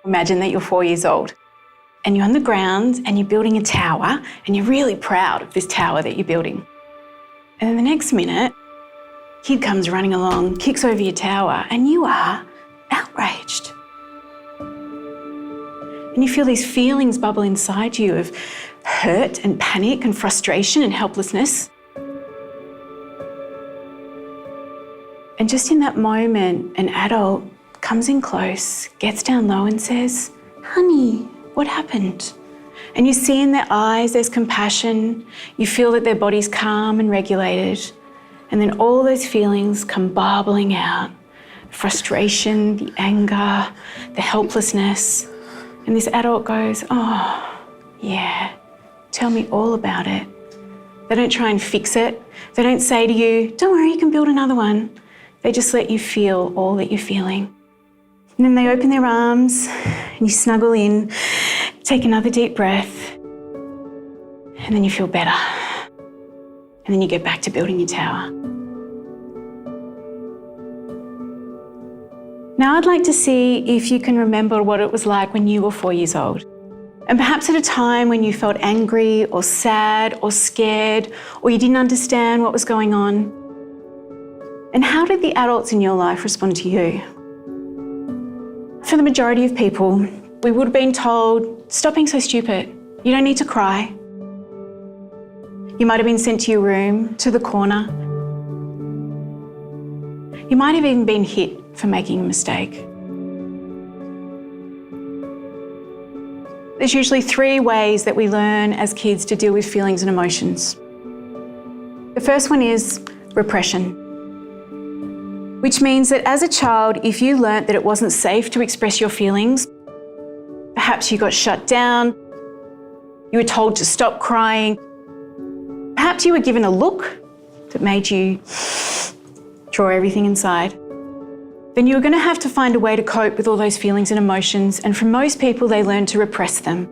Imagine that you're 4 years old and you're on the ground and you're building a tower and you're really proud of this tower that you're building. And then the next minute, a kid comes running along, kicks over your tower, and you are outraged. And you feel these feelings bubble inside you of hurt and panic and frustration and helplessness. And just in that moment, an adult comes in close, gets down low and says, "Honey, what happened?" And you see in their eyes there's compassion. You feel that their body's calm and regulated. And then all those feelings come bubbling out. Frustration, the anger, the helplessness. And this adult goes, "Oh, yeah, tell me all about it." They don't try and fix it. They don't say to you, "Don't worry, you can build another one." They just let you feel all that you're feeling. And then they open their arms and you snuggle in, take another deep breath, and then you feel better. And then you get back to building your tower. Now I'd like to see if you can remember what it was like when you were 4 years old. And perhaps at a time when you felt angry or sad or scared, or you didn't understand what was going on. And how did the adults in your life respond to you? For the majority of people, we would have been told, "Stop being so stupid. You don't need to cry." You might have been sent to your room, to the corner. You might have even been hit for making a mistake. There's usually 3 ways that we learn as kids to deal with feelings and emotions. The first one is repression, which means that as a child, if you learnt that it wasn't safe to express your feelings, perhaps you got shut down, you were told to stop crying, perhaps you were given a look that made you draw everything inside, then you were going to have to find a way to cope with all those feelings and emotions, and for most people, they learn to repress them.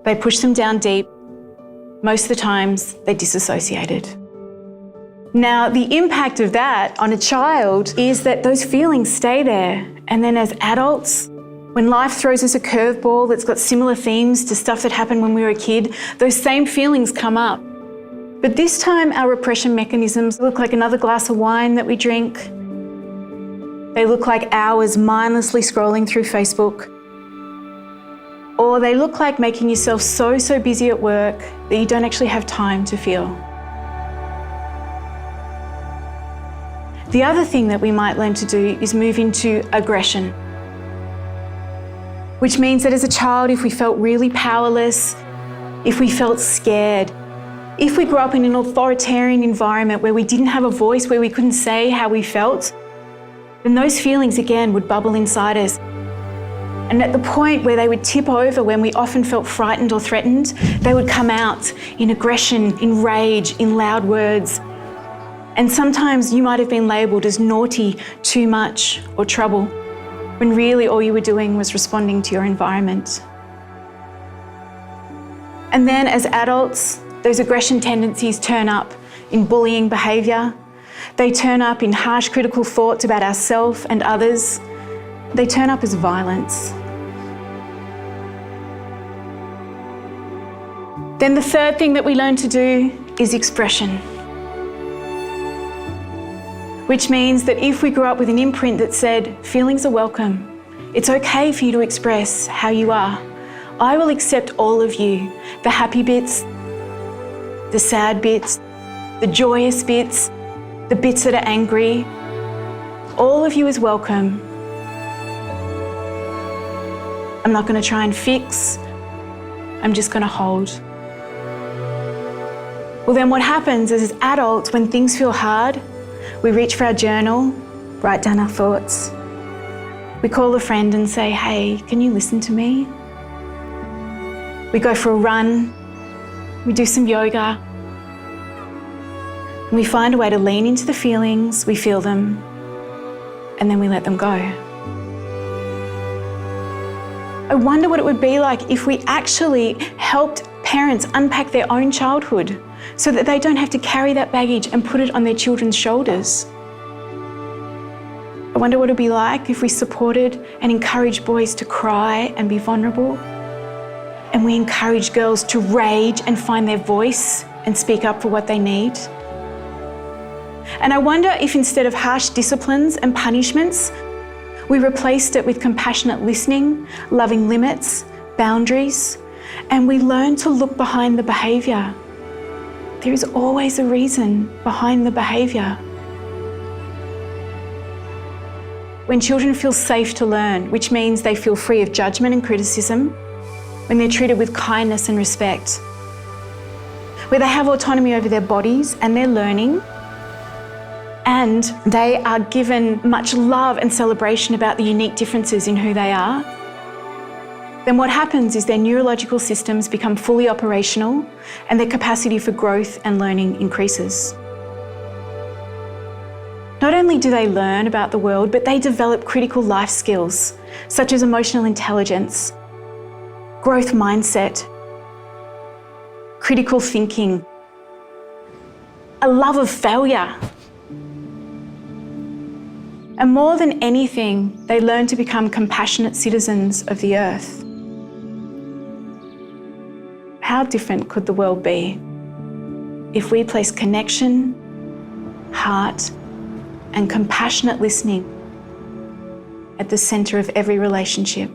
They push them down deep. Most of the times, they disassociated. Now, the impact of that on a child is that those feelings stay there, and then as adults, when life throws us a curveball that's got similar themes to stuff that happened when we were a kid, those same feelings come up. But this time, our repression mechanisms look like another glass of wine that we drink. They look like hours mindlessly scrolling through Facebook. Or they look like making yourself so busy at work that you don't actually have time to feel. The other thing that we might learn to do is move into aggression, which means that as a child, if we felt really powerless, if we felt scared, if we grew up in an authoritarian environment where we didn't have a voice, where we couldn't say how we felt, then those feelings again would bubble inside us. And at the point where they would tip over, when we often felt frightened or threatened, they would come out in aggression, in rage, in loud words. And sometimes you might have been labelled as naughty, too much, or trouble, when really all you were doing was responding to your environment. And then as adults, those aggression tendencies turn up in bullying behaviour. They turn up in harsh critical thoughts about ourselves and others. They turn up as violence. Then the third thing that we learn to do is expression, which means that if we grew up with an imprint that said, feelings are welcome, it's okay for you to express how you are. I will accept all of you, the happy bits, the sad bits, the joyous bits, the bits that are angry. All of you is welcome. I'm not going to try and fix. I'm just going to hold. Well, then what happens is, as adults, when things feel hard, we reach for our journal, write down our thoughts. We call a friend and say, "Hey, can you listen to me?" We go for a run. We do some yoga. And we find a way to lean into the feelings, we feel them, and then we let them go. I wonder what it would be like if we actually helped parents unpack their own childhood so that they don't have to carry that baggage and put it on their children's shoulders. I wonder what it would be like if we supported and encouraged boys to cry and be vulnerable, and we encourage girls to rage and find their voice and speak up for what they need. And I wonder if instead of harsh disciplines and punishments, we replaced it with compassionate listening, loving limits, boundaries, and we learn to look behind the behaviour. There is always a reason behind the behaviour. When children feel safe to learn, which means they feel free of judgment and criticism, when they're treated with kindness and respect, where they have autonomy over their bodies and their learning, and they are given much love and celebration about the unique differences in who they are, then what happens is their neurological systems become fully operational and their capacity for growth and learning increases. Not only do they learn about the world, but they develop critical life skills, such as emotional intelligence, growth mindset, critical thinking, a love of failure. And more than anything, they learn to become compassionate citizens of the earth. How different could the world be if we place connection, heart, and compassionate listening at the centre of every relationship?